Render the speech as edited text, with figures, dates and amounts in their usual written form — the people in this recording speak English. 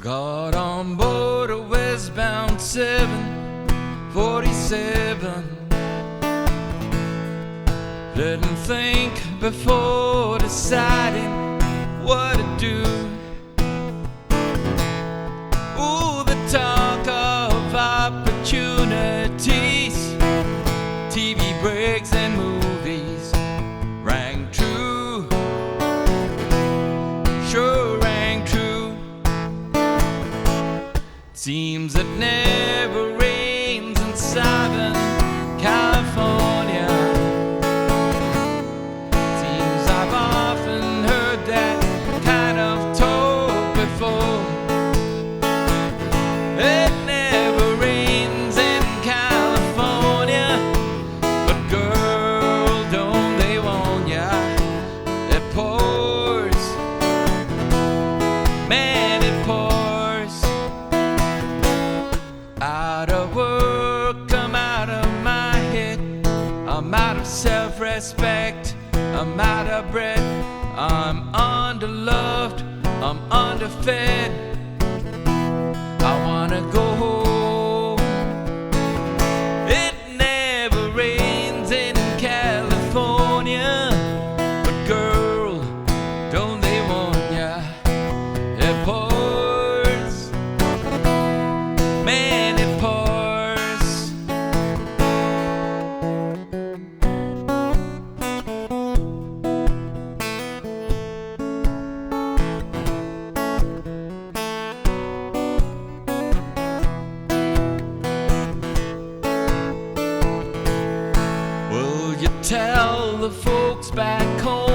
Got on board a westbound 747. Didn't think before deciding what to do. Ooh, the talk of opportunities, TV breaks and movies rang true. Sure rang true. Seems it never rains in Southern California. Seems I've often heard that kind of talk before. It never rains in California, but girl, don't they want ya? It pours, man, it pours. Out of work, I'm out of my head. I'm out of self-respect. I'm out of breath. I'm underloved. I'm underfed. I wanna go home. It never rains in California, but girl, don't they want ya? It pours, man, it pours. Will you tell the folks back home